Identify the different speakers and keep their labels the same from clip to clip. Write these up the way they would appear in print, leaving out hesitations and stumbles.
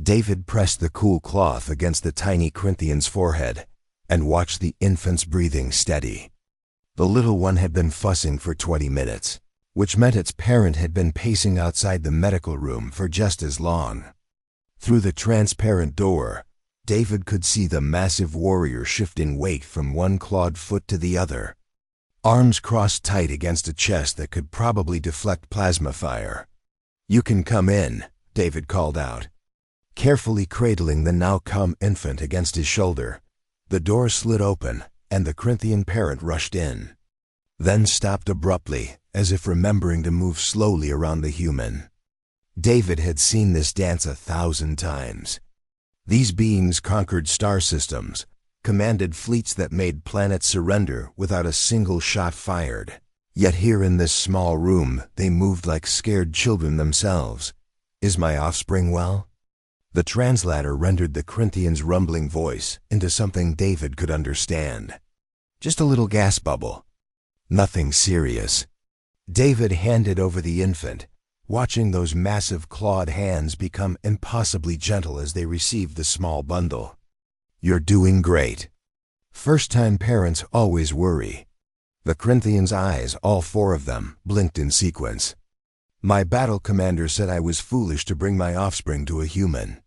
Speaker 1: David pressed the cool cloth against the tiny Corinthian's forehead and watched the infant's breathing steady. The little one had been fussing for 20 minutes, which meant its parent had been pacing outside the medical room for just as long. Through the transparent door, David could see the massive warrior shifting weight from one clawed foot to the other, arms crossed tight against a chest that could probably deflect plasma fire. "You can come in," David called out. Carefully cradling the now calm infant against his shoulder, the door slid open and the Corinthian parent rushed in, then stopped abruptly, as if remembering to move slowly around the human. David had seen this dance 1,000 times. These beings conquered star systems, commanded fleets that made planets surrender without a single shot fired. Yet here in this small room, they moved like scared children themselves. "Is my offspring well?" The translator rendered the Corinthian's rumbling voice into something David could understand. "Just a little gas bubble. Nothing serious." David handed over the infant, watching those massive clawed hands become impossibly gentle as they received the small bundle. "You're doing great." First-time parents always worry. The Corinthian's eyes, all 4 of them, blinked in sequence. "My battle commander said I was foolish to bring my offspring to a human.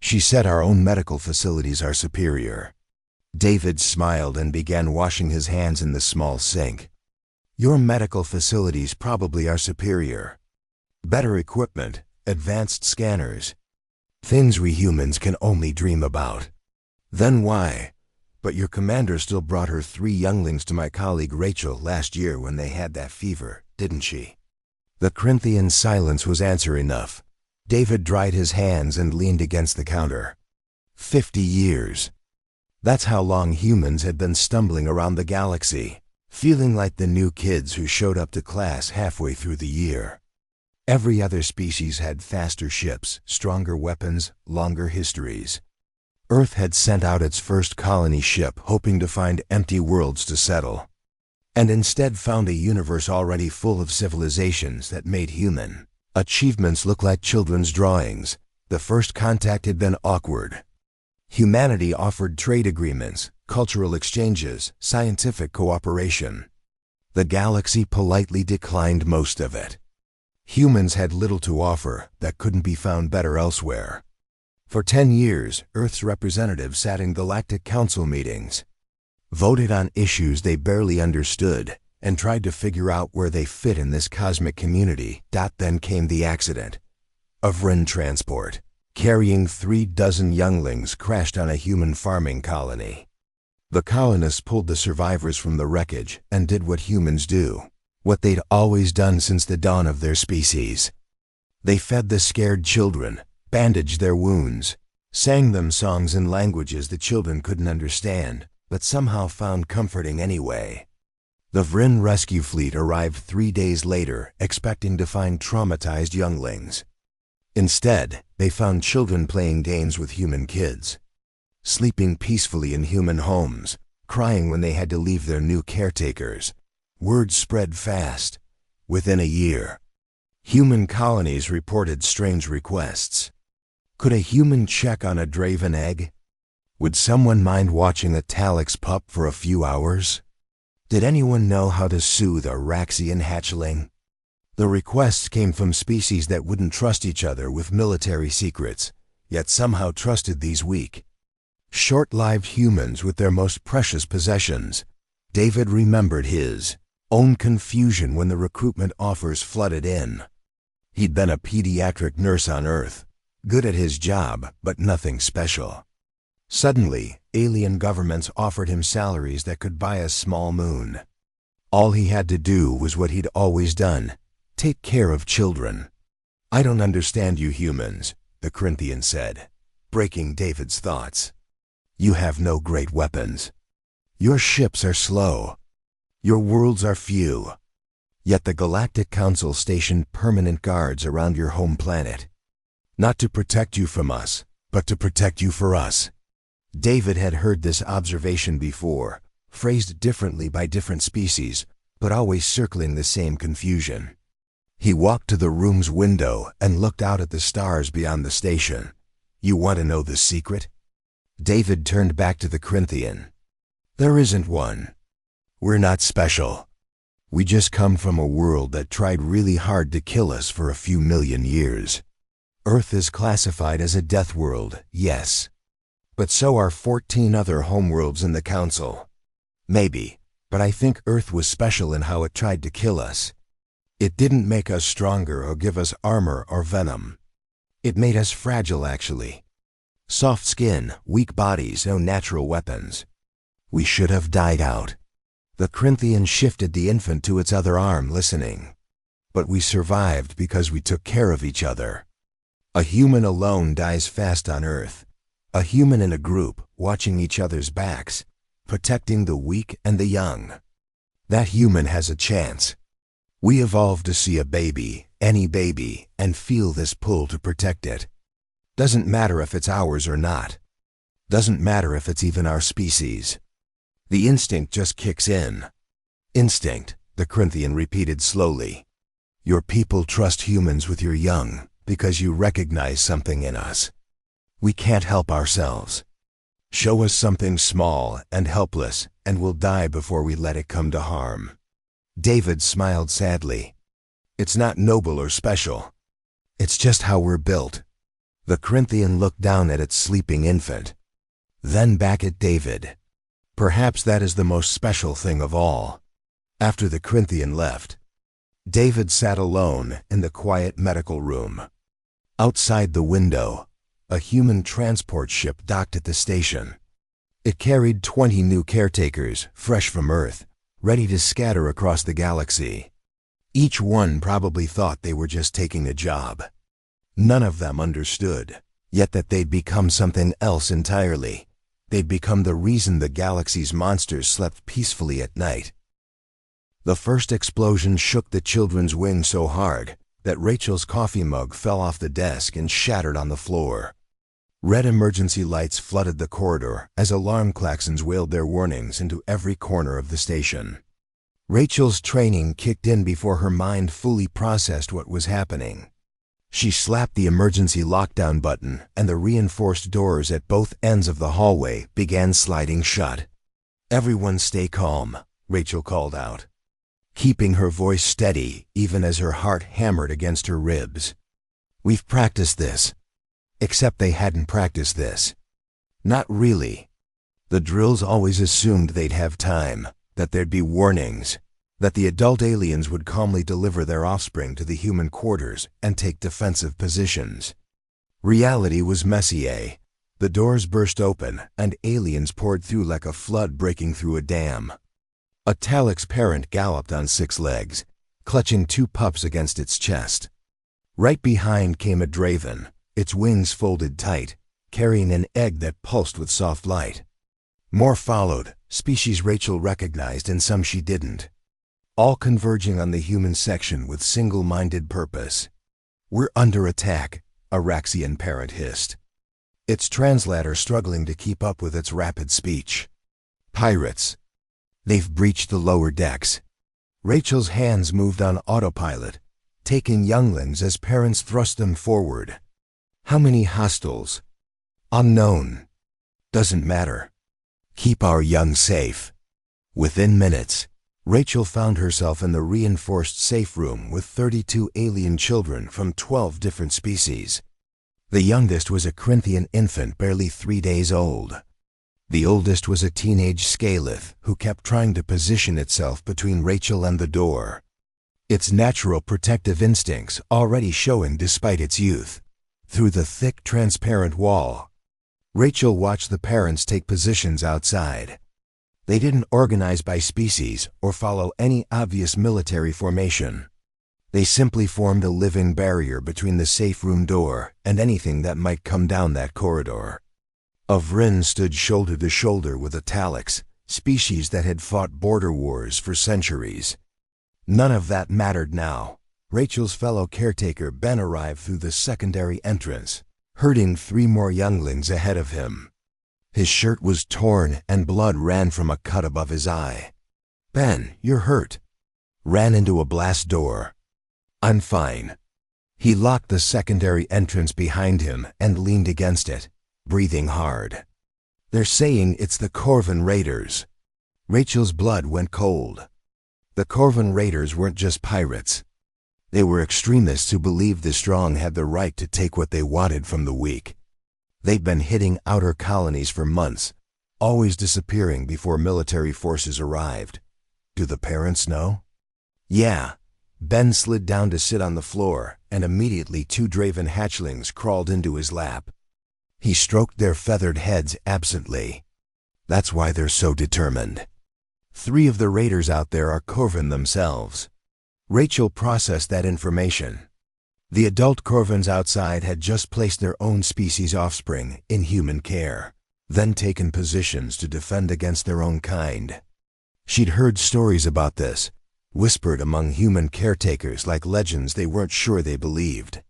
Speaker 1: She said our own medical facilities are superior." David smiled and began washing his hands in the small sink. "Your medical facilities probably are superior. Better equipment, advanced scanners. Things we humans can only dream about. Then why? But your commander still brought her 3 younglings to my colleague Rachel last year when they had that fever, didn't she?" The Corinthian's silence was answer enough. David dried his hands and leaned against the counter. 50 years. That's how long humans had been stumbling around the galaxy, feeling like the new kids who showed up to class halfway through the year. Every other species had faster ships, stronger weapons, longer histories. Earth had sent out its first colony ship hoping to find empty worlds to settle, and instead found a universe already full of civilizations that made human achievements look like children's drawings. The first contact had been awkward. Humanity offered trade agreements, cultural exchanges, scientific cooperation. The galaxy politely declined most of it. Humans had little to offer that couldn't be found better elsewhere. For 10 years, Earth's representatives sat in Galactic Council meetings, voted on issues they barely understood, and tried to figure out where they fit in this cosmic community. Then came the accident. A Vryn transport, carrying 3 dozen younglings, crashed on a human farming colony. The colonists pulled the survivors from the wreckage and did what humans do, what they'd always done since the dawn of their species. They fed the scared children, bandaged their wounds, sang them songs in languages the children couldn't understand, but somehow found comforting anyway. The Vryn rescue fleet arrived 3 days later, expecting to find traumatized younglings. Instead, they found children playing games with human kids, sleeping peacefully in human homes, crying when they had to leave their new caretakers. Word spread fast. Within a year, human colonies reported strange requests. Could a human check on a Draven egg? Would someone mind watching a Talix pup for a few hours? Did anyone know how to soothe a Raxian hatchling? The requests came from species that wouldn't trust each other with military secrets, yet somehow trusted these weak, short-lived humans with their most precious possessions. David remembered his own confusion when the recruitment offers flooded in. He'd been a pediatric nurse on Earth, good at his job, but nothing special. Suddenly, alien governments offered him salaries that could buy a small moon. All he had to do was what he'd always done: take care of children. "I don't understand you humans," the Corinthian said, breaking David's thoughts. "You have no great weapons. Your ships are slow. Your worlds are few. Yet the Galactic Council stationed permanent guards around your home planet. Not to protect you from us, but to protect you for us." David had heard this observation before, phrased differently by different species, but always circling the same confusion. He walked to the room's window and looked out at the stars beyond the station. You want to know the secret? David turned back to the Corinthian. There isn't one. We're not special. We just come from a world that tried really hard to kill us for a few million years. Earth is classified as a death world, yes. But so are 14 other homeworlds in the Council. Maybe, but I think Earth was special in how it tried to kill us. It didn't make us stronger or give us armor or venom. It made us fragile, actually. Soft skin, weak bodies, no natural weapons. We should have died out. The Corinthian shifted the infant to its other arm, listening. But we survived because we took care of each other. A human alone dies fast on Earth. A human in a group, watching each other's backs, protecting the weak and the young. That human has a chance. We evolved to see a baby, any baby, and feel this pull to protect it. Doesn't matter if it's ours or not. Doesn't matter if it's even our species. The instinct just kicks in. Instinct, the Corinthian repeated slowly. Your people trust humans with your young because you recognize something in us. We can't help ourselves. Show us something small and helpless, and we'll die before we let it come to harm. David smiled sadly. It's not noble or special. It's just how we're built. The Corinthian looked down at its sleeping infant, then back at David. Perhaps that is the most special thing of all. After the Corinthian left, David sat alone in the quiet medical room. Outside the window, a human transport ship docked at the station. It carried 20 new caretakers, fresh from Earth, ready to scatter across the galaxy. Each one probably thought they were just taking a job. None of them understood, yet that they'd become something else entirely. They'd become the reason the galaxy's monsters slept peacefully at night. The first explosion shook the children's wings so hard that Rachel's coffee mug fell off the desk and shattered on the floor. Red emergency lights flooded the corridor as alarm klaxons wailed their warnings into every corner of the station. Rachel's training kicked in before her mind fully processed what was happening. She slapped the emergency lockdown button, and the reinforced doors at both ends of the hallway began sliding shut. Everyone stay calm, Rachel called out, keeping her voice steady even as her heart hammered against her ribs. We've practiced this. Except they hadn't practiced this. Not really. The drills always assumed they'd have time, that there'd be warnings, that the adult aliens would calmly deliver their offspring to the human quarters and take defensive positions. Reality was messy, eh? The doors burst open and aliens poured through like a flood breaking through a dam. A Talix parent galloped on 6 legs, clutching 2 pups against its chest. Right behind came a Draven, its wings folded tight, carrying an egg that pulsed with soft light. More followed, species Rachel recognized and some she didn't. All converging on the human section with single-minded purpose. We're under attack, a Raxian parent hissed, its translator struggling to keep up with its rapid speech. Pirates. They've breached the lower decks. Rachel's hands moved on autopilot, taking younglings as parents thrust them forward. How many hostiles? Unknown. Doesn't matter. Keep our young safe. Within minutes, Rachel found herself in the reinforced safe room with 32 alien children from 12 different species. The youngest was a Corinthian infant barely 3 days old. The oldest was a teenage Scalith who kept trying to position itself between Rachel and the door. Its natural protective instincts already showing despite its youth. Through the thick, transparent wall, Rachel watched the parents take positions outside. They didn't organize by species or follow any obvious military formation. They simply formed a living barrier between the safe room door and anything that might come down that corridor. A Vryn stood shoulder to shoulder with a Talix, species that had fought border wars for centuries. None of that mattered now. Rachel's fellow caretaker Ben arrived through the secondary entrance, herding 3 more younglings ahead of him. His shirt was torn and blood ran from a cut above his eye. Ben, you're hurt. Ran into a blast door. I'm fine. He locked the secondary entrance behind him and leaned against it, breathing hard. "They're saying it's the Corvin Raiders." Rachel's blood went cold. The Corvin Raiders weren't just pirates. They were extremists who believed the strong had the right to take what they wanted from the weak. They'd been hitting outer colonies for months, always disappearing before military forces arrived. Do the parents know? Yeah. Ben slid down to sit on the floor, and immediately 2 Draven hatchlings crawled into his lap. He stroked their feathered heads absently. That's why they're so determined. 3 of the raiders out there are Corvin themselves. Rachel processed that information. The adult Corvins outside had just placed their own species' offspring in human care, then taken positions to defend against their own kind. She'd heard stories about this, whispered among human caretakers like legends they weren't sure they believed.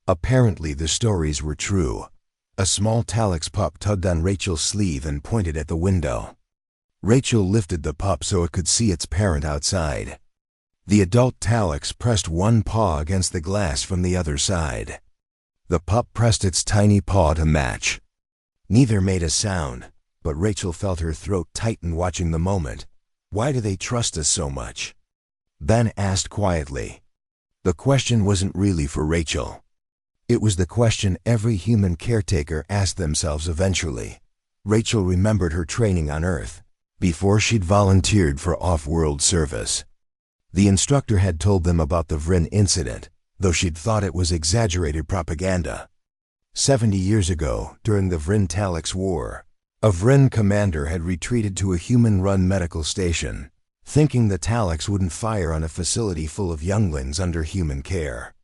Speaker 1: Apparently the stories were true. A small Talix pup tugged on Rachel's sleeve and pointed at the window. Rachel lifted the pup so it could see its parent outside. The adult Talix pressed one paw against the glass from the other side. The pup pressed its tiny paw to match. Neither made a sound, but Rachel felt her throat tighten watching the moment. "Why do they trust us so much?" Ben asked quietly. The question wasn't really for Rachel. It was the question every human caretaker asked themselves eventually. Rachel remembered her training on Earth, before she'd volunteered for off-world service. The instructor had told them about the Vryn incident, though she'd thought it was exaggerated propaganda. 70 years ago, during the Vryn-Talix War, a Vryn commander had retreated to a human-run medical station, thinking the Talix wouldn't fire on a facility full of younglings under human care.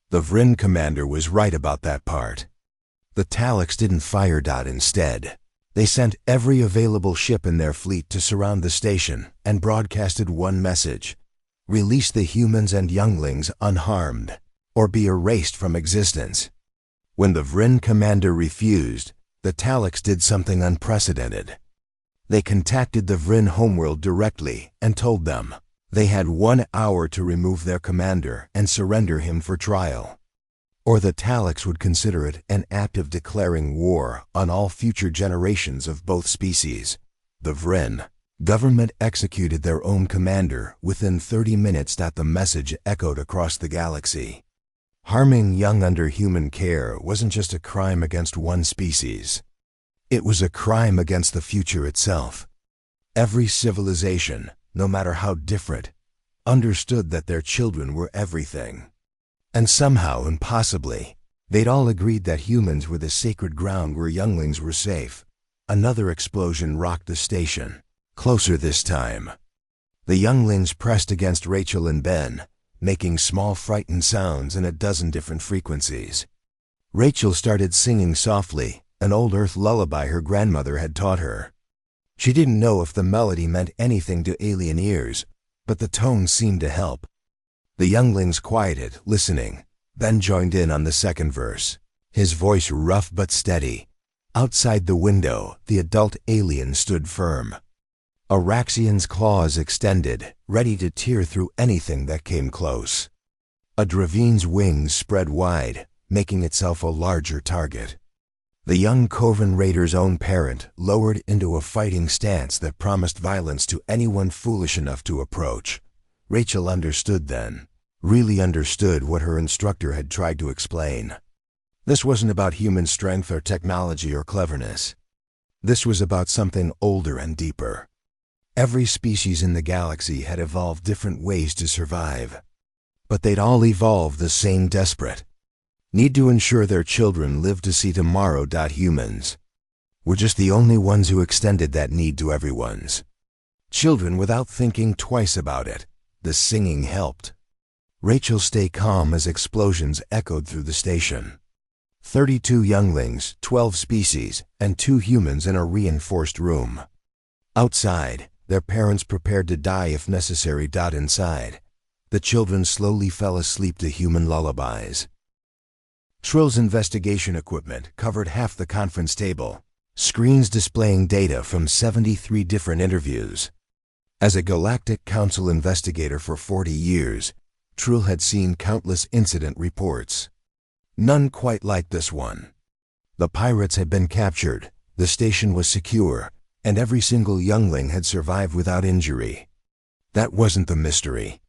Speaker 1: The Vryn commander was right about that part. The Talix didn't fire. Instead, they sent every available ship in their fleet to surround the station and broadcasted one message: release the humans and younglings unharmed, or be erased from existence. When the Vryn commander refused, the Talix did something unprecedented. They contacted the Vryn homeworld directly and told them they had 1 hour to remove their commander and surrender him for trial, or the Talix would consider it an act of declaring war on all future generations of both species. The Vryn government executed their own commander within 30 minutes. The message echoed across the galaxy. Harming young under human care wasn't just a crime against one species. It was a crime against the future itself. Every civilization, no matter how different, understood that their children were everything. And somehow, impossibly, they'd all agreed that humans were the sacred ground where younglings were safe. Another explosion rocked the station. Closer this time. The younglings pressed against Rachel and Ben, making small frightened sounds in a dozen different frequencies. Rachel started singing softly, an old Earth lullaby her grandmother had taught her. She didn't know if the melody meant anything to alien ears, but the tone seemed to help. The younglings quieted, listening. Ben joined in on the second verse, his voice rough but steady. Outside the window, the adult alien stood firm. Araxian's claws extended, ready to tear through anything that came close. A Dravine's wings spread wide, making itself a larger target. The young Corvin Raider's own parent lowered into a fighting stance that promised violence to anyone foolish enough to approach. Rachel understood then, really understood what her instructor had tried to explain. This wasn't about human strength or technology or cleverness. This was about something older and deeper. Every species in the galaxy had evolved different ways to survive, but they'd all evolved the same desperate need to ensure their children lived to see tomorrow. Humans were just the only ones who extended that need to everyone's children without thinking twice about it. The singing helped. Rachel stayed calm as explosions echoed through the station. 32 younglings, 12 species, and 2 humans in a reinforced room. Outside, their parents prepared to die if necessary. Inside, the children slowly fell asleep to human lullabies. Shrill's investigation equipment covered half the conference table, screens displaying data from 73 different interviews. As a Galactic Council investigator for 40 years, Trill had seen countless incident reports. None quite like this one. The pirates had been captured, the station was secure, and every single youngling had survived without injury. That wasn't the mystery.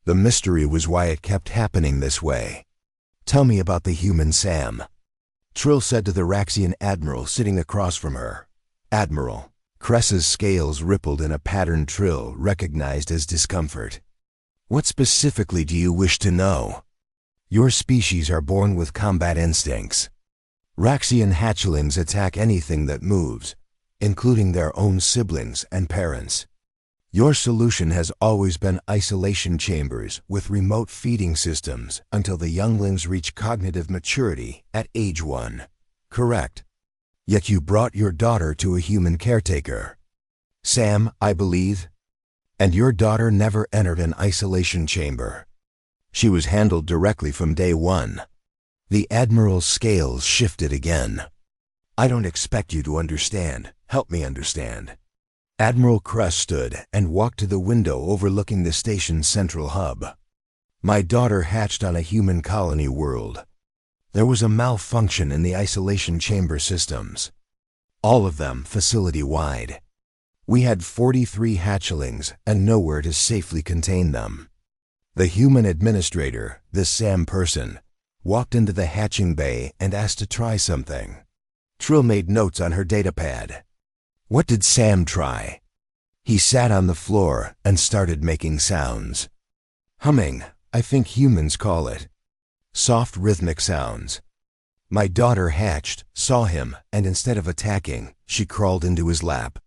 Speaker 1: The mystery was why it kept happening this way. "Tell me about the human Sam," Trill said to the Raxian admiral sitting across from her. "Admiral." Cress's scales rippled in a pattern Trill recognized as discomfort. "What specifically do you wish to know?" "Your species are born with combat instincts. Raxian hatchlings attack anything that moves, including their own siblings and parents. Your solution has always been isolation chambers with remote feeding systems until the younglings reach cognitive maturity at age 1. Correct. Yet you brought your daughter to a human caretaker. Sam, I believe. And your daughter never entered an isolation chamber. She was handled directly from day 1. The Admiral's scales shifted again. "I don't expect you to understand. Help me understand." Admiral Cress stood and walked to the window overlooking the station's central hub. "My daughter hatched on a human colony world. There was a malfunction in the isolation chamber systems. All of them facility-wide. We had 43 hatchlings and nowhere to safely contain them. The human administrator, this Sam person, walked into the hatching bay and asked to try something." Trill made notes on her datapad. "What did Sam try?" "He sat on the floor and started making sounds. Humming, I think humans call it. Soft rhythmic sounds. My daughter hatched, saw him, and instead of attacking, she crawled into his lap.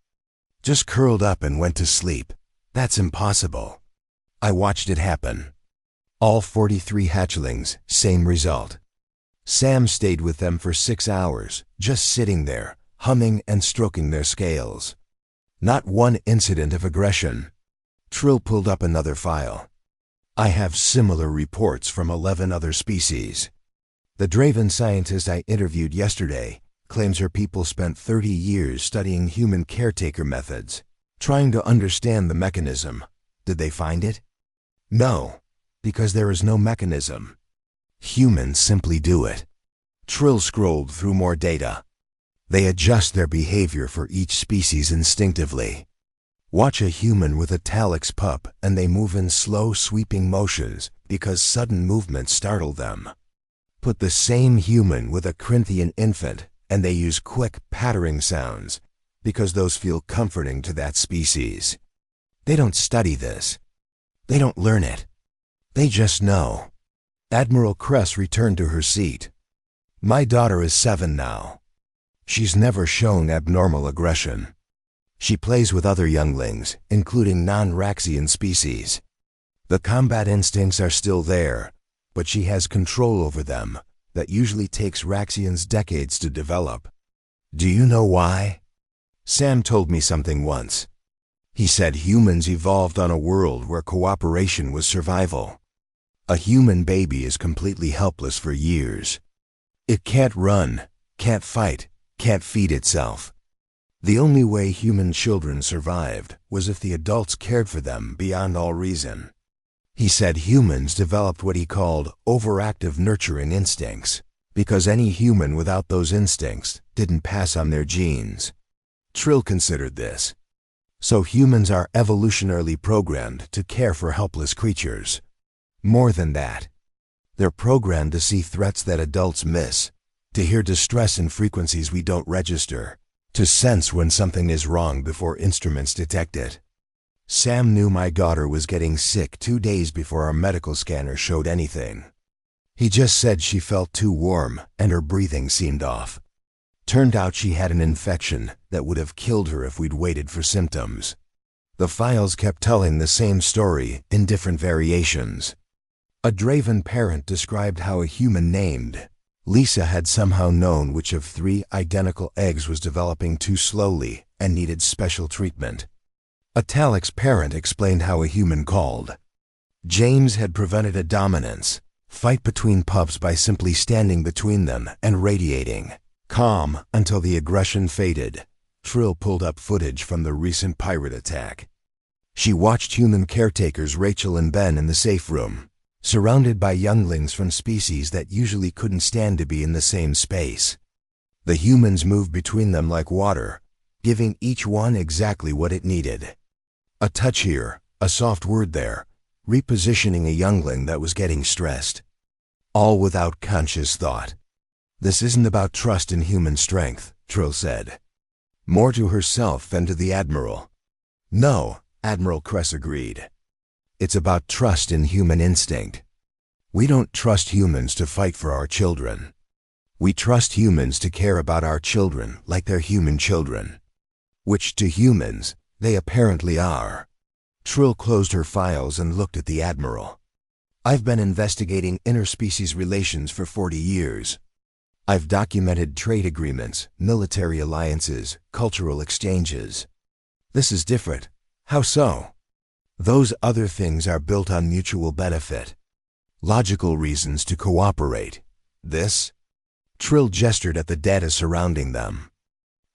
Speaker 1: Just curled up and went to sleep. That's impossible. I watched it happen. All 43 hatchlings, same result. Sam stayed with them for 6 hours, just sitting there, humming and stroking their scales. Not one incident of aggression." Trill pulled up another file. "I have similar reports from 11 other species. The Draven scientist I interviewed yesterday claims her people spent 30 years studying human caretaker methods, trying to understand the mechanism. Did they find it? No, because there is no mechanism. Humans simply do it." Trill scrolled through more data. "They adjust their behavior for each species instinctively. Watch a human with a Talix pup and they move in slow sweeping motions because sudden movements startle them. Put the same human with a Corinthian infant and they use quick pattering sounds because those feel comforting to that species. They don't study this. They don't learn it. They just know." Admiral Cress returned to her seat. "My daughter is 7 now. She's never shown abnormal aggression. She plays with other younglings, including non-Raxian species. The combat instincts are still there, but she has control over them that usually takes Raxians decades to develop. Do you know why? Sam told me something once. He said humans evolved on a world where cooperation was survival. A human baby is completely helpless for years. It can't run, can't fight, can't feed itself. The only way human children survived was if the adults cared for them beyond all reason. He said humans developed what he called overactive nurturing instincts, because any human without those instincts didn't pass on their genes. Trill considered this. So humans are evolutionarily programmed to care for helpless creatures. More than that, they're programmed to see threats that adults miss, to hear distress in frequencies we don't register, to sense when something is wrong before instruments detect it. Sam knew my daughter was getting sick 2 days before our medical scanner showed anything. He just said she felt too warm and her breathing seemed off. Turned out she had an infection that would have killed her if we'd waited for symptoms. The files kept telling the same story in different variations. A Draven parent described how a human named Lisa had somehow known which of 3 identical eggs was developing too slowly and needed special treatment. A Talix parent explained how a human called James had prevented a dominance fight between pups by simply standing between them and radiating calm until the aggression faded. Trill pulled up footage from the recent pirate attack. She watched human caretakers Rachel and Ben in the safe room. surrounded by younglings from species that usually couldn't stand to be in the same space. The humans moved between them like water, giving each one exactly what it needed. A touch here, a soft word there, repositioning a youngling that was getting stressed. All without conscious thought. This isn't about trust in human strength, Trill said. More to herself than to the Admiral. No, Admiral Kress agreed. It's about trust in human instinct. We don't trust humans to fight for our children. We trust humans to care about our children like they're human children. Which to humans, they apparently are. Trill closed her files and looked at the Admiral. I've been investigating interspecies relations for 40 years. I've documented trade agreements, military alliances, cultural exchanges. This is different. How so? Those other things are built on mutual benefit. Logical reasons to cooperate. This? Trill gestured at the data surrounding them.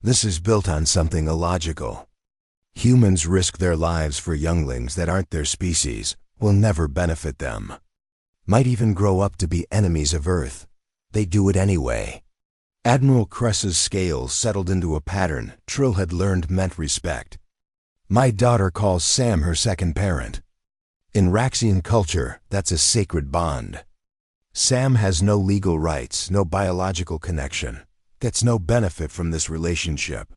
Speaker 1: This is built on something illogical. Humans risk their lives for younglings that aren't their species, will never benefit them. Might even grow up to be enemies of Earth. They do it anyway. Admiral Kress's scales settled into a pattern Trill had learned meant respect. My daughter calls Sam her second parent. In Raxian culture, that's a sacred bond. Sam has no legal rights, no biological connection, gets no benefit from this relationship.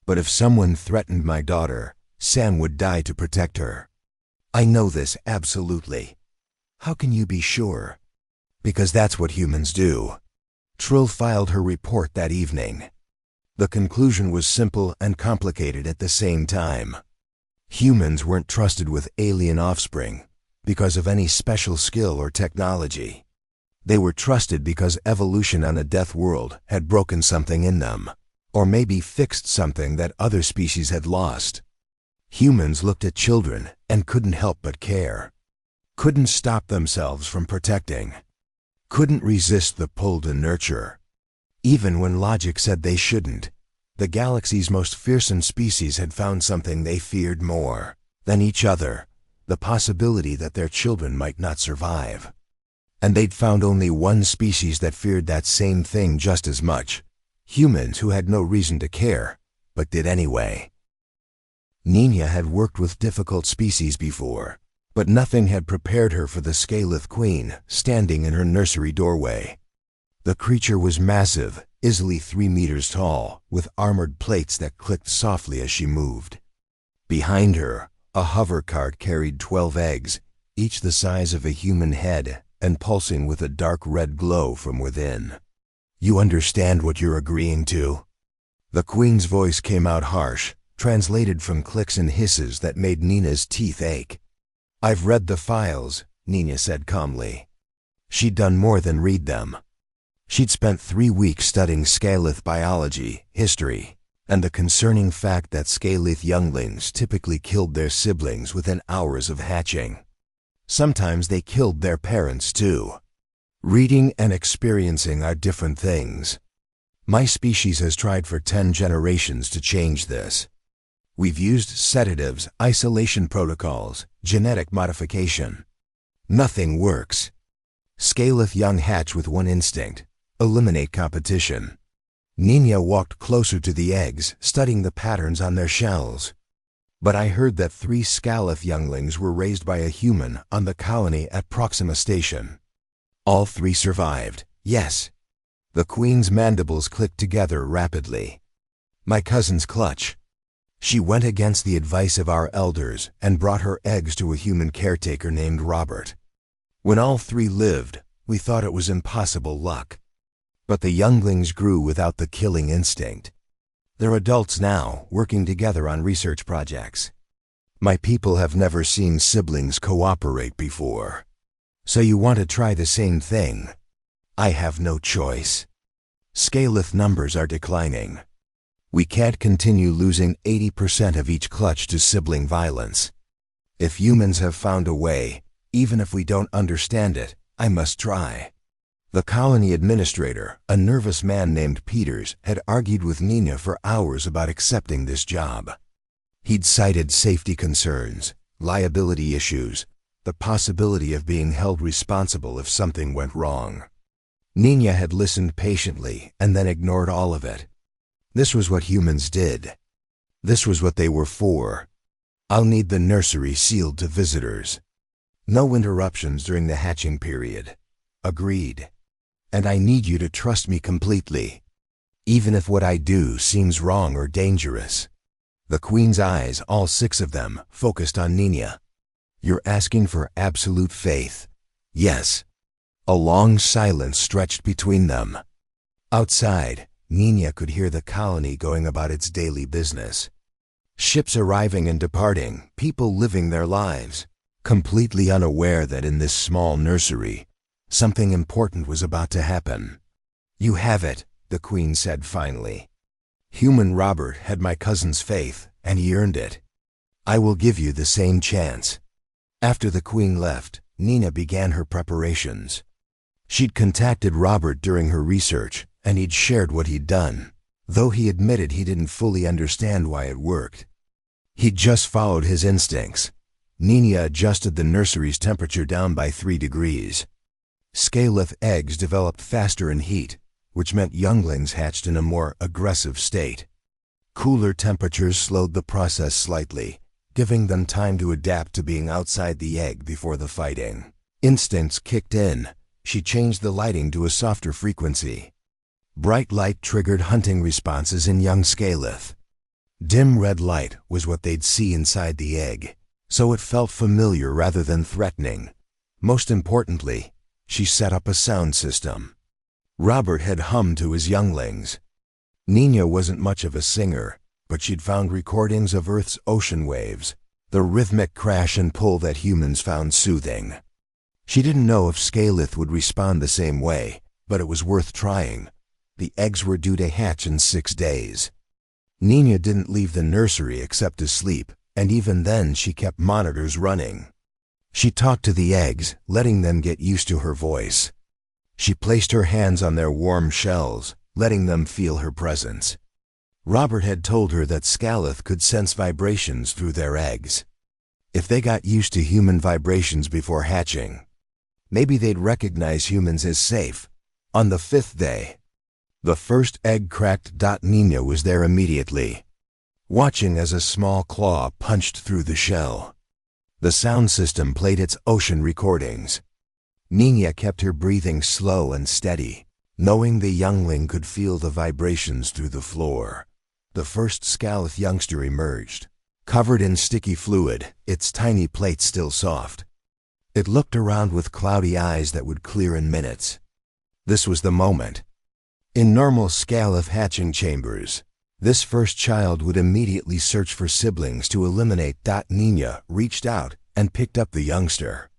Speaker 1: But if someone threatened my daughter, Sam would die to protect her. I know this absolutely. How can you be sure? Because that's what humans do. Trill filed her report that evening. The conclusion was simple and complicated at the same time. Humans weren't trusted with alien offspring because of any special skill or technology. They were trusted because evolution on a death world had broken something in them, or maybe fixed something that other species had lost. Humans looked at children and couldn't help but care. Couldn't stop themselves from protecting. Couldn't resist the pull to nurture. Even when logic said they shouldn't, the galaxy's most fearsome species had found something they feared more than each other, the possibility that their children might not survive. And they'd found only one species that feared that same thing just as much. Humans who had no reason to care, but did anyway. Nina had worked with difficult species before, but nothing had prepared her for the Scalith Queen standing in her nursery doorway. The creature was massive, easily 3 meters tall, with armored plates that clicked softly as she moved. Behind her, a hover cart carried 12 eggs, each the size of a human head and pulsing with a dark red glow from within. You understand what you're agreeing to? The Queen's voice came out harsh, translated from clicks and hisses that made Nina's teeth ache. I've read the files, Nina said calmly. She'd done more than read them. She'd spent 3 weeks studying Scalith biology, history, and the concerning fact that Scalith younglings typically killed their siblings within hours of hatching. Sometimes they killed their parents too. Reading and experiencing are different things. My species has tried for 10 generations to change this. We've used sedatives, isolation protocols, genetic modification. Nothing works. Scalith young hatch with one instinct: eliminate competition. Nina walked closer to the eggs, studying the patterns on their shells. But I heard that 3 Scalith younglings were raised by a human on the colony at Proxima Station. All 3 survived, yes. The Queen's mandibles clicked together rapidly. My cousin's clutch. She went against the advice of our elders and brought her eggs to a human caretaker named Robert. When all 3 lived, we thought it was impossible luck. But the younglings grew without the killing instinct. They're adults now, working together on research projects. My people have never seen siblings cooperate before. So you want to try the same thing? I have no choice. Scalith numbers are declining. We can't continue losing 80% of each clutch to sibling violence. If humans have found a way, even if we don't understand it, I must try. The colony administrator, a nervous man named Peters, had argued with Nina for hours about accepting this job. He'd cited safety concerns, liability issues, the possibility of being held responsible if something went wrong. Nina had listened patiently and then ignored all of it. This was what humans did. This was what they were for. I'll need the nursery sealed to visitors. No interruptions during the hatching period. Agreed. And I need you to trust me completely, even if what I do seems wrong or dangerous. The Queen's eyes, all 6 of them, focused on Nina. You're asking for absolute faith. Yes. A long silence stretched between them. Outside, Nina could hear the colony going about its daily business. Ships arriving and departing, people living their lives, completely unaware that in this small nursery, something important was about to happen. You have it, the Queen said finally. Human Robert had my cousin's faith, and he earned it. I will give you the same chance. After the Queen left, Nina began her preparations. She'd contacted Robert during her research, and he'd shared what he'd done, though he admitted he didn't fully understand why it worked. He'd just followed his instincts. Nina adjusted the nursery's temperature down by 3 degrees. Scaleth eggs developed faster in heat, which meant younglings hatched in a more aggressive state. Cooler temperatures slowed the process slightly, giving them time to adapt to being outside the egg before the fighting. Instincts kicked in. She changed the lighting to a softer frequency. Bright light triggered hunting responses in young Scaleth. Dim red light was what they'd see inside the egg, so it felt familiar rather than threatening. Most importantly, she set up a sound system. Robert had hummed to his younglings. Nina wasn't much of a singer, but she'd found recordings of Earth's ocean waves, the rhythmic crash and pull that humans found soothing. She didn't know if Scaleth would respond the same way, but it was worth trying. The eggs were due to hatch in 6 days. Nina didn't leave the nursery except to sleep, and even then she kept monitors running. She talked to the eggs, letting them get used to her voice. She placed her hands on their warm shells, letting them feel her presence. Robert had told her that Scaleth could sense vibrations through their eggs. If they got used to human vibrations before hatching, maybe they'd recognize humans as safe. On the 5th day, the first egg cracked. Nina was there immediately, watching as a small claw punched through the shell. The sound system played its ocean recordings. Nina kept her breathing slow and steady, knowing the youngling could feel the vibrations through the floor. The first Scaleth youngster emerged, covered in sticky fluid, its tiny plate still soft. It looked around with cloudy eyes that would clear in minutes. This was the moment. In normal Scaleth hatching chambers, this first child would immediately search for siblings to eliminate. Nina reached out and picked up the youngster.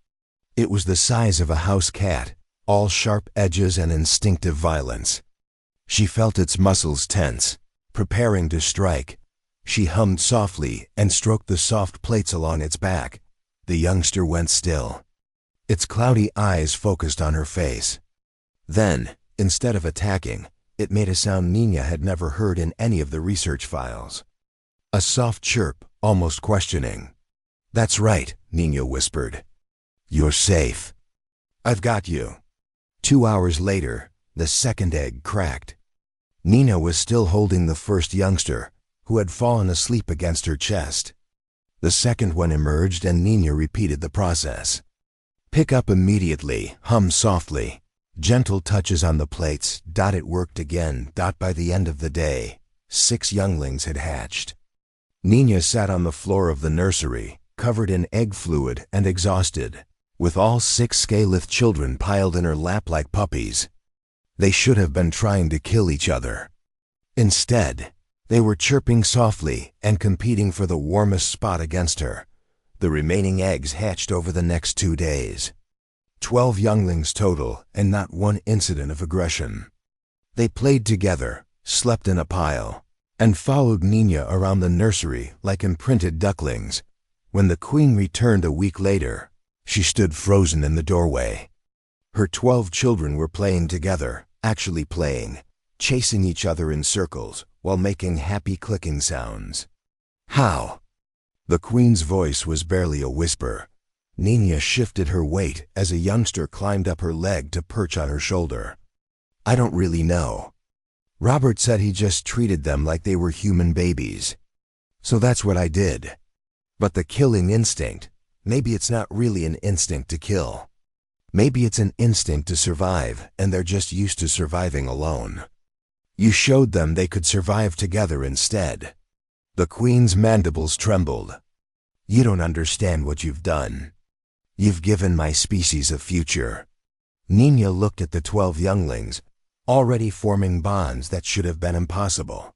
Speaker 1: It was the size of a house cat, all sharp edges and instinctive violence. She felt its muscles tense, preparing to strike. She hummed softly and stroked the soft plates along its back. The youngster went still. Its cloudy eyes focused on her face. Then, instead of attacking, it made a sound Nina had never heard in any of the research files. A soft chirp, almost questioning. "That's right," Nina whispered. "You're safe. I've got you." 2 hours later, the second egg cracked. Nina was still holding the first youngster, who had fallen asleep against her chest. The second one emerged and Nina repeated the process. "Pick up immediately, hum softly. Gentle touches on the plates. It worked again. By the end of the day, 6 younglings had hatched." Nina sat on the floor of the nursery, covered in egg fluid and exhausted, with all 6 Scaleth children piled in her lap like puppies. They should have been trying to kill each other. Instead, they were chirping softly and competing for the warmest spot against her. The remaining eggs hatched over the next 2 days. 12 younglings total, and not one incident of aggression. They played together, slept in a pile, and followed Nina around the nursery like imprinted ducklings. When the Queen returned a week later, she stood frozen in the doorway. Her 12 children were playing together, actually playing, chasing each other in circles while making happy clicking sounds. "How?" The Queen's voice was barely a whisper. Nina shifted her weight as a youngster climbed up her leg to perch on her shoulder. I don't really know. Robert said he just treated them like they were human babies. So that's what I did. But the killing instinct, maybe it's not really an instinct to kill. Maybe it's an instinct to survive, and they're just used to surviving alone. You showed them they could survive together instead. The Queen's mandibles trembled. You don't understand what you've done. You've given my species a future. Nina looked at the 12 younglings, already forming bonds that should have been impossible.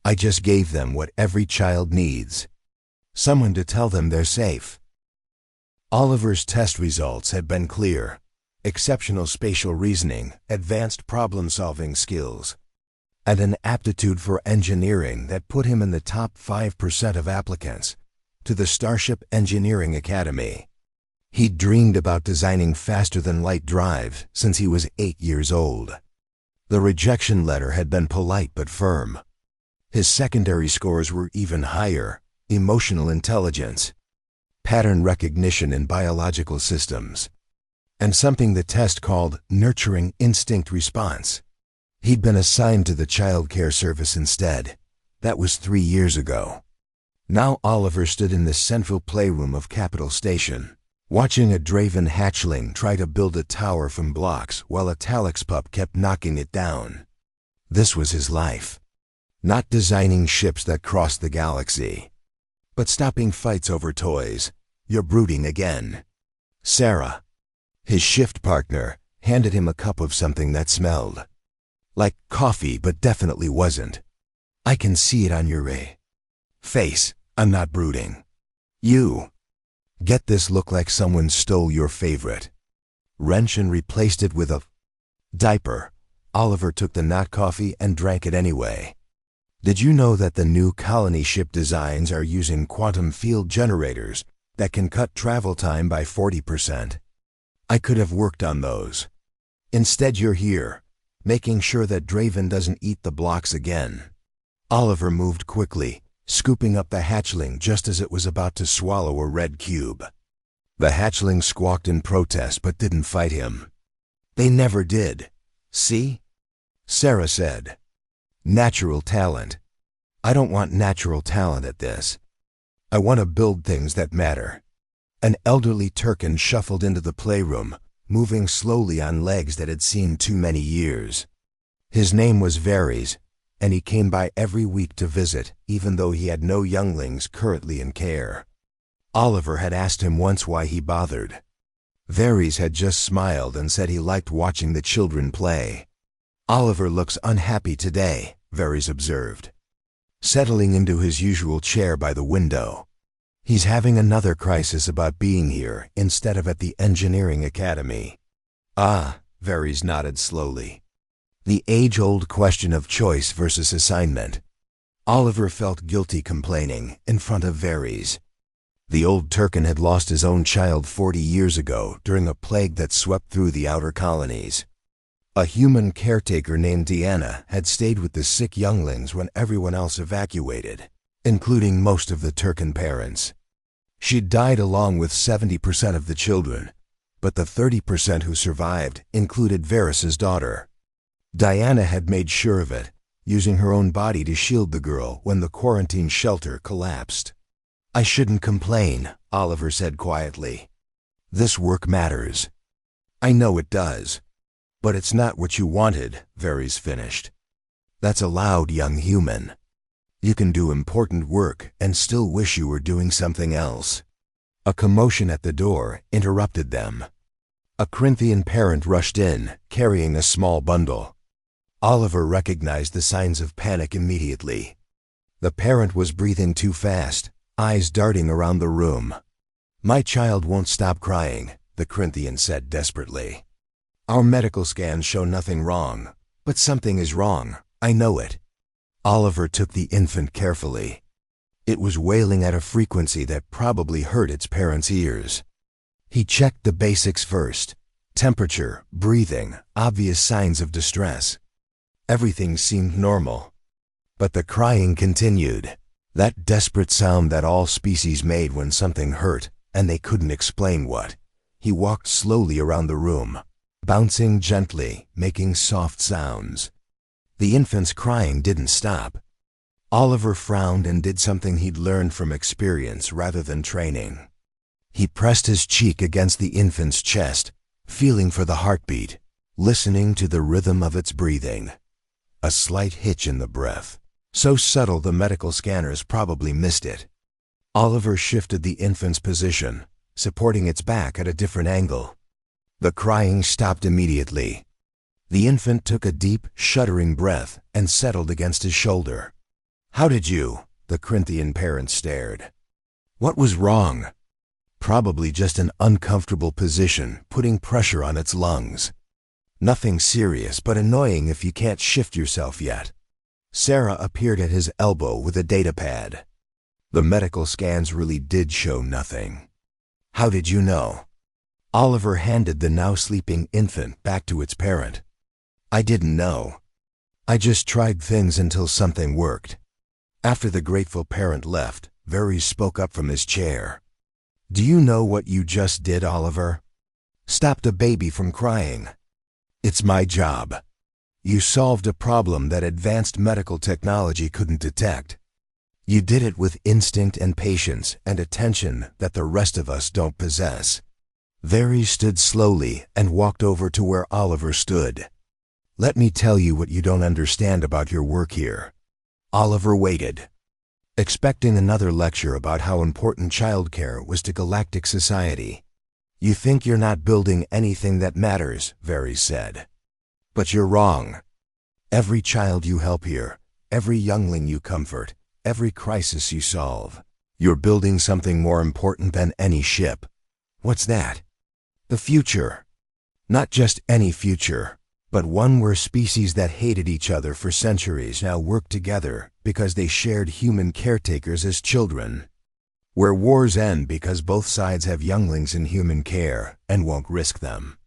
Speaker 1: I just gave them what every child needs. Someone to tell them they're safe. Oliver's test results had been clear. Exceptional spatial reasoning, advanced problem-solving skills, and an aptitude for engineering that put him in the top 5% of applicants to the Starship Engineering Academy. He'd dreamed about designing faster-than-light drives since he was 8 years old. The rejection letter had been polite but firm. His secondary scores were even higher: emotional intelligence, pattern recognition in biological systems, and something the test called nurturing instinct response. He'd been assigned to the child care service instead. That was 3 years ago. Now Oliver stood in the central playroom of Capital Station, watching a Draven hatchling try to build a tower from blocks while a Talix pup kept knocking it down. This was his life. Not designing ships that crossed the galaxy, but stopping fights over toys. You're brooding again. Sarah, his shift partner, handed him a cup of something that smelled like coffee but definitely wasn't. I can see it on your face. I'm not brooding. You. Get this look like someone stole your favorite wrench and replaced it with a diaper. Oliver took the not coffee and drank it anyway. Did you know that the new colony ship designs are using quantum field generators that can cut travel time by 40%? I could have worked on those. Instead, you're here, making sure that Draven doesn't eat the blocks again. Oliver moved quickly, scooping up the hatchling just as it was about to swallow a red cube. The hatchling squawked in protest but didn't fight him. They never did. See? Sarah said. Natural talent. I don't want natural talent at this. I want to build things that matter. An elderly Turcan shuffled into the playroom, moving slowly on legs that had seen too many years. His name was Varys, and he came by every week to visit, even though he had no younglings currently in care. Oliver had asked him once why he bothered. Varys had just smiled and said he liked watching the children play. Oliver looks unhappy today, Varys observed, settling into his usual chair by the window. He's having another crisis about being here instead of at the Engineering Academy. Ah, Varys nodded slowly. The age-old question of choice versus assignment. Oliver felt guilty complaining in front of Varys. The old Turcan had lost his own child 40 years ago during a plague that swept through the outer colonies. A human caretaker named Deanna had stayed with the sick younglings when everyone else evacuated, including most of the Turcan parents. She'd died along with 70% of the children, but the 30% who survived included Varys's daughter. Diana had made sure of it, using her own body to shield the girl when the quarantine shelter collapsed. I shouldn't complain, Oliver said quietly. This work matters. I know it does. But it's not what you wanted, Varys finished. That's a loud young human. You can do important work and still wish you were doing something else. A commotion at the door interrupted them. A Corinthian parent rushed in, carrying a small bundle. Oliver recognized the signs of panic immediately. The parent was breathing too fast, eyes darting around the room. My child won't stop crying, the Corinthian said desperately. Our medical scans show nothing wrong, but something is wrong, I know it. Oliver took the infant carefully. It was wailing at a frequency that probably hurt its parents' ears. He checked the basics first: temperature, breathing, obvious signs of distress. Everything seemed normal. But the crying continued, that desperate sound that all species made when something hurt and they couldn't explain what. He walked slowly around the room, bouncing gently, making soft sounds. The infant's crying didn't stop. Oliver frowned and did something he'd learned from experience rather than training. He pressed his cheek against the infant's chest, feeling for the heartbeat, listening to the rhythm of its breathing. A slight hitch in the breath, so subtle the medical scanners probably missed it. Oliver shifted the infant's position, supporting its back at a different angle. The crying stopped immediately. The infant took a deep, shuddering breath and settled against his shoulder. "How did you?" The Corinthian parent stared. What was wrong? Probably just an uncomfortable position, putting pressure on its lungs. Nothing serious, but annoying if you can't shift yourself yet. Sarah appeared at his elbow with a datapad. The medical scans really did show nothing. "How did you know?" Oliver handed the now sleeping infant back to its parent. "I didn't know. I just tried things until something worked." After the grateful parent left, Varys spoke up from his chair. "Do you know what you just did, Oliver? Stopped a baby from crying. It's my job. You solved a problem that advanced medical technology couldn't detect. You did it with instinct and patience and attention that the rest of us don't possess." Varys stood slowly and walked over to where Oliver stood. "Let me tell you what you don't understand about your work here." Oliver waited, expecting another lecture about how important childcare was to galactic society. "You think you're not building anything that matters," Varys said. "But you're wrong. Every child you help here, every youngling you comfort, every crisis you solve, you're building something more important than any ship." "What's that?" "The future. Not just any future, but one where species that hated each other for centuries now work together because they shared human caretakers as children. Where wars end because both sides have younglings in human care and won't risk them.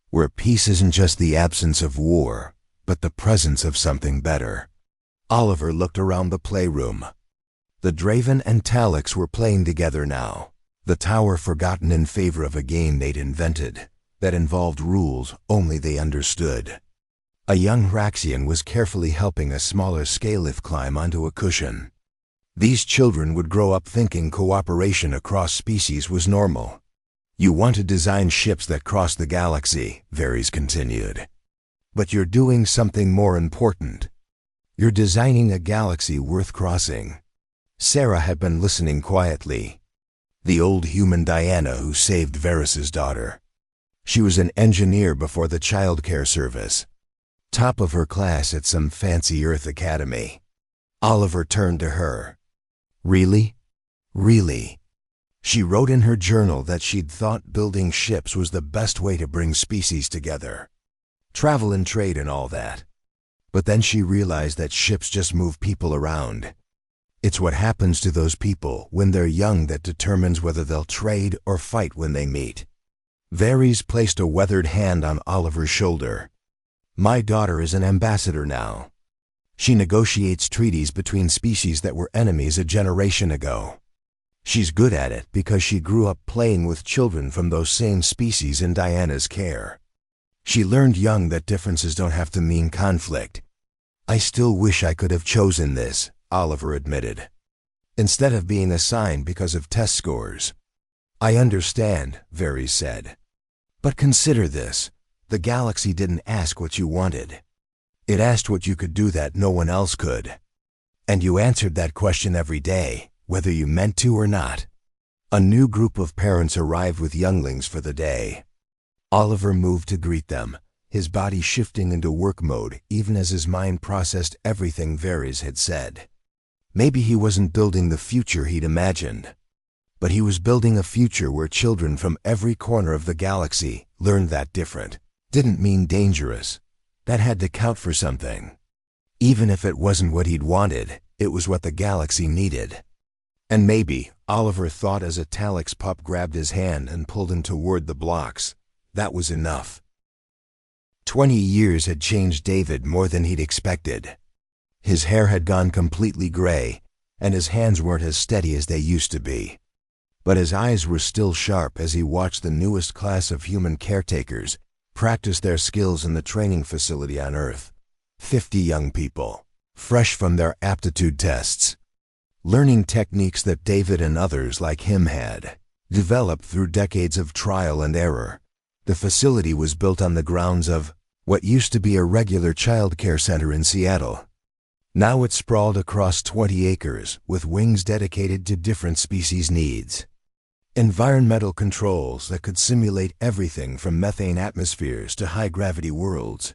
Speaker 1: Where peace isn't just the absence of war, but the presence of something better." Oliver looked around the playroom. The Draven and Talix were playing together now, the tower forgotten in favor of a game they'd invented that involved rules only they understood. A young Raxian was carefully helping a smaller Scalith climb onto a cushion. These children would grow up thinking cooperation across species was normal. "You want to design ships that cross the galaxy," Varys continued. "But you're doing something more important. You're designing a galaxy worth crossing." Sarah had been listening quietly. The old human Diana who saved Varys's daughter. She was an engineer before the childcare service, top of her class at some fancy Earth academy. Oliver turned to her. "Really? Really?" She wrote in her journal that she'd thought building ships was the best way to bring species together. Travel and trade and all that. But then she realized that ships just move people around. It's what happens to those people when they're young that determines whether they'll trade or fight when they meet. Varys placed a weathered hand on Oliver's shoulder. "My daughter is an ambassador now. She negotiates treaties between species that were enemies a generation ago. She's good at it because she grew up playing with children from those same species in Diana's care. She learned young that differences don't have to mean conflict." "I still wish I could have chosen this," Oliver admitted, "instead of being assigned because of test scores." "I understand," Varys said. "But consider this. The galaxy didn't ask what you wanted. It asked what you could do that no one else could. And you answered that question every day, whether you meant to or not." A new group of parents arrived with younglings for the day. Oliver moved to greet them, his body shifting into work mode even as his mind processed everything Varys had said. Maybe he wasn't building the future he'd imagined, but he was building a future where children from every corner of the galaxy learned that different didn't mean dangerous. That had to count for something. Even if it wasn't what he'd wanted, it was what the galaxy needed. And maybe, Oliver thought as a Talix pup grabbed his hand and pulled him toward the blocks, that was enough. 20 years had changed David more than he'd expected. His hair had gone completely gray, and his hands weren't as steady as they used to be. But his eyes were still sharp as he watched the newest class of human caretakers practice their skills in the training facility on Earth. 50 young people, fresh from their aptitude tests, learning techniques that David and others like him had developed through decades of trial and error. The facility was built on the grounds of what used to be a regular child care center in Seattle. Now it sprawled across 20 acres with wings dedicated to different species' needs. Environmental controls that could simulate everything from methane atmospheres to high-gravity worlds.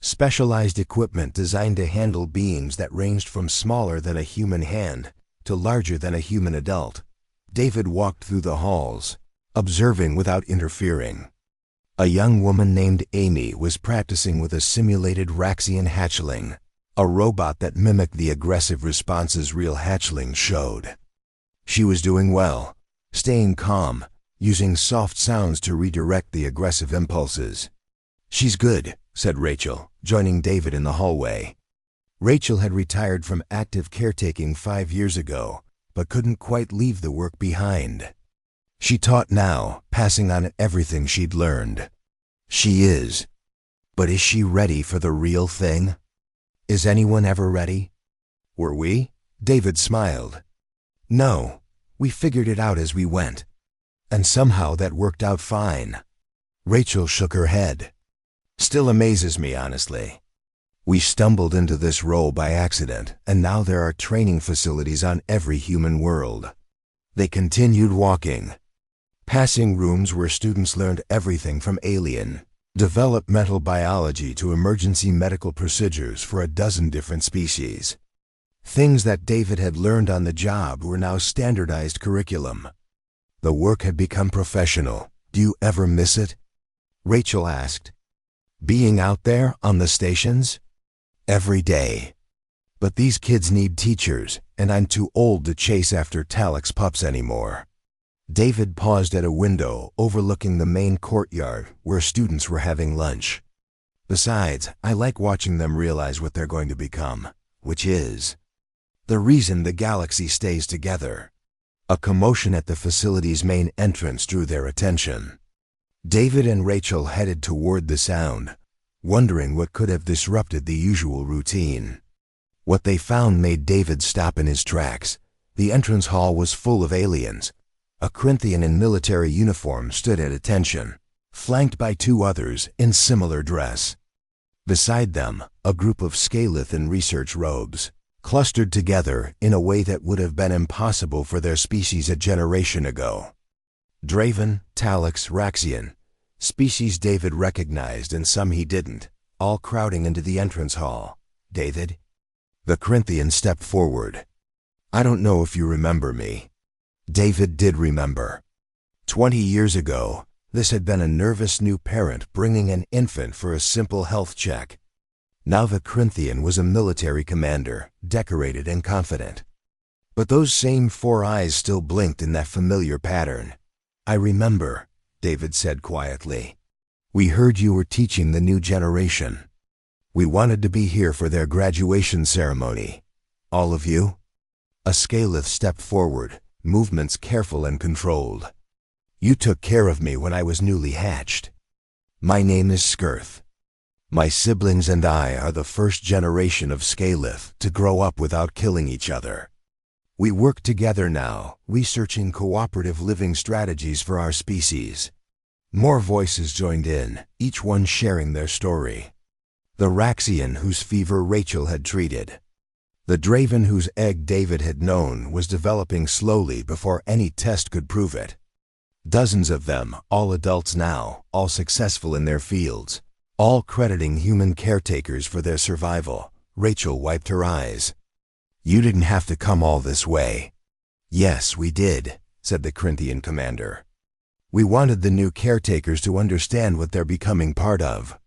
Speaker 1: Specialized equipment designed to handle beings that ranged from smaller than a human hand to larger than a human adult. David walked through the halls, observing without interfering. A young woman named Amy was practicing with a simulated Raxian hatchling, a robot that mimicked the aggressive responses real hatchlings showed. She was doing well, staying calm, using soft sounds to redirect the aggressive impulses. "She's good," said Rachel, joining David in the hallway. Rachel had retired from active caretaking 5 years ago, but couldn't quite leave the work behind. She taught now, passing on everything she'd learned. She is. But is she ready for the real thing? Is anyone ever ready? Were we? David smiled. No, we figured it out as we went. And somehow that worked out fine. Rachel shook her head. Still amazes me, honestly. We stumbled into this role by accident, and now there are training facilities on every human world. They continued walking, passing rooms where students learned everything from alien, developmental biology to emergency medical procedures for a dozen different species. Things that David had learned on the job were now standardized curriculum. The work had become professional. Do you ever miss it? Rachel asked. Being out there on the stations? Every day. But these kids need teachers, and I'm too old to chase after Talix pups anymore. David paused at a window overlooking the main courtyard where students were having lunch. Besides, I like watching them realize what they're going to become, which is the reason the galaxy stays together. A commotion at the facility's main entrance drew their attention. David and Rachel headed toward the sound, wondering what could have disrupted the usual routine. What they found made David stop in his tracks. The entrance hall was full of aliens. A Corinthian in military uniform stood at attention, flanked by 2 others in similar dress. Beside them, a group of Scalith in research robes, clustered together in a way that would have been impossible for their species a generation ago. Draven, Talix, Raxian, species David recognized and some he didn't, all crowding into the entrance hall. David? The Corinthian stepped forward. I don't know if you remember me. David did remember. 20 years ago, this had been a nervous new parent bringing an infant for a simple health check. Now the Corinthian was a military commander, decorated and confident. But those same 4 eyes still blinked in that familiar pattern. I remember, David said quietly. We heard you were teaching the new generation. We wanted to be here for their graduation ceremony. All of you? A Scalith stepped forward, movements careful and controlled. You took care of me when I was newly hatched. My name is Skirth. My siblings and I are the first generation of Scalith to grow up without killing each other. We work together now, researching cooperative living strategies for our species. More voices joined in, each one sharing their story. The Raxian whose fever Rachel had treated. The Draven whose egg David had known was developing slowly before any test could prove it. Dozens of them, all adults now, all successful in their fields, all crediting human caretakers for their survival. Rachel wiped her eyes. You didn't have to come all this way. Yes, we did, said the Corinthian commander. We wanted the new caretakers to understand what they're becoming part of.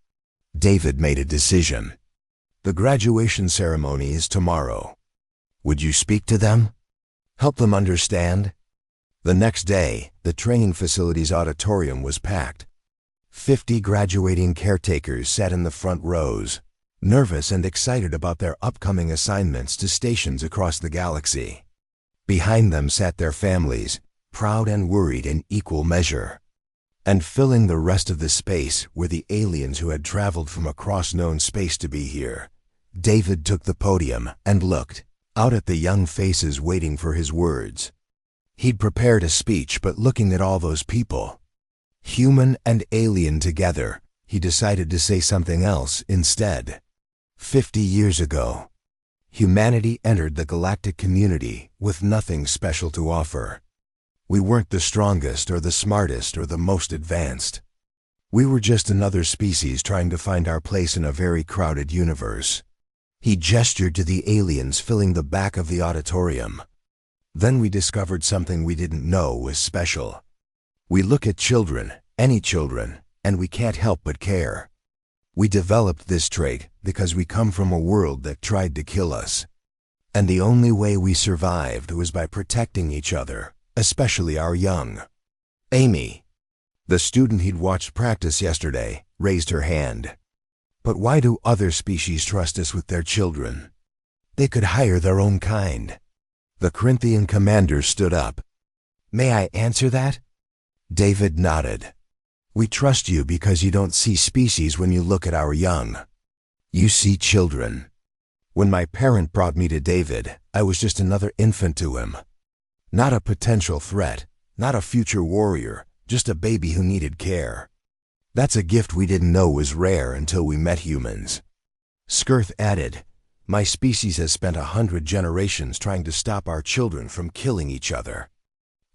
Speaker 1: David made a decision. The graduation ceremony is tomorrow. Would you speak to them? Help them understand? The next day, the training facility's auditorium was packed. 50 graduating caretakers sat in the front rows, nervous and excited about their upcoming assignments to stations across the galaxy. Behind them sat their families, proud and worried in equal measure. And filling the rest of the space were the aliens who had traveled from across known space to be here. David took the podium and looked out at the young faces waiting for his words. He'd prepared a speech, but looking at all those people, human and alien together, he decided to say something else instead. 50 years ago, humanity entered the galactic community with nothing special to offer. We weren't the strongest or the smartest or the most advanced. We were just another species trying to find our place in a very crowded universe. He gestured to the aliens filling the back of the auditorium. Then we discovered something we didn't know was special. We look at children, any children, and we can't help but care. We developed this trait because we come from a world that tried to kill us. And the only way we survived was by protecting each other, especially our young. Amy, the student he'd watched practice yesterday, raised her hand. But why do other species trust us with their children? They could hire their own kind. The Corinthian commander stood up. May I answer that? David nodded. We trust you because you don't see species when you look at our young. You see children. When my parent brought me to David, I was just another infant to him. Not a potential threat, not a future warrior, just a baby who needed care. That's a gift we didn't know was rare until we met humans. Skirth added, my species has spent 100 generations trying to stop our children from killing each other.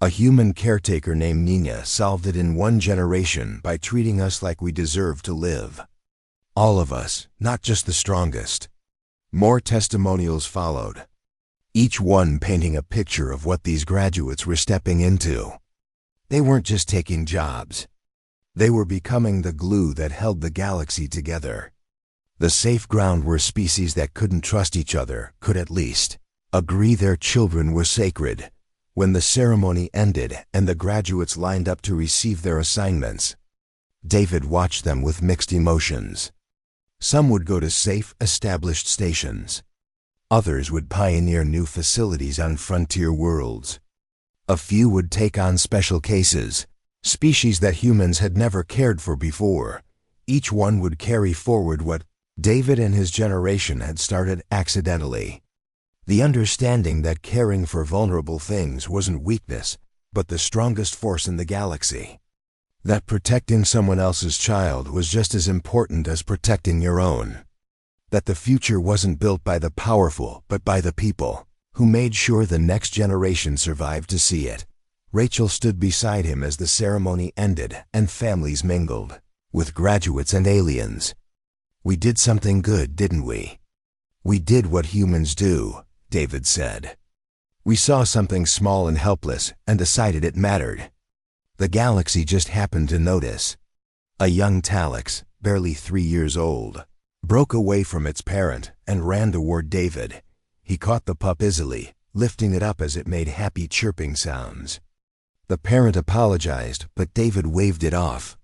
Speaker 1: A human caretaker named Nina solved it in 1 generation by treating us like we deserve to live. All of us, not just the strongest. More testimonials followed, each one painting a picture of what these graduates were stepping into. They weren't just taking jobs. They were becoming the glue that held the galaxy together. The safe ground where species that couldn't trust each other could at least agree their children were sacred. When the ceremony ended and the graduates lined up to receive their assignments, David watched them with mixed emotions. Some would go to safe, established stations. Others would pioneer new facilities on frontier worlds. A few would take on special cases, species that humans had never cared for before. Each one would carry forward what David and his generation had started accidentally. The understanding that caring for vulnerable things wasn't weakness, but the strongest force in the galaxy. That protecting someone else's child was just as important as protecting your own. That the future wasn't built by the powerful, but by the people who made sure the next generation survived to see it. Rachel stood beside him as the ceremony ended and families mingled, with graduates and aliens. We did something good, didn't we? We did what humans do, David said. We saw something small and helpless and decided it mattered. The galaxy just happened to notice. A young Talix, barely 3 years old, broke away from its parent and ran toward David. He caught the pup easily, lifting it up as it made happy chirping sounds. The parent apologized, but David waved it off.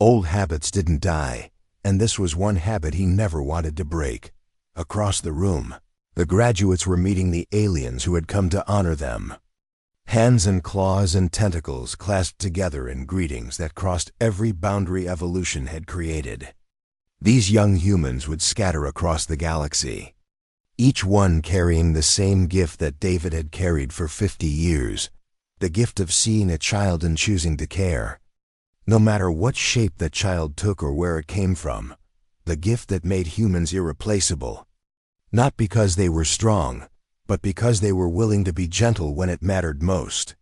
Speaker 1: Old habits didn't die, and this was one habit he never wanted to break. Across the room, the graduates were meeting the aliens who had come to honor them. Hands and claws and tentacles clasped together in greetings that crossed every boundary evolution had created. These young humans would scatter across the galaxy, each one carrying the same gift that David had carried for 50 years, the gift of seeing a child and choosing to care. No matter what shape that child took or where it came from, the gift that made humans irreplaceable. Not because they were strong, but because they were willing to be gentle when it mattered most.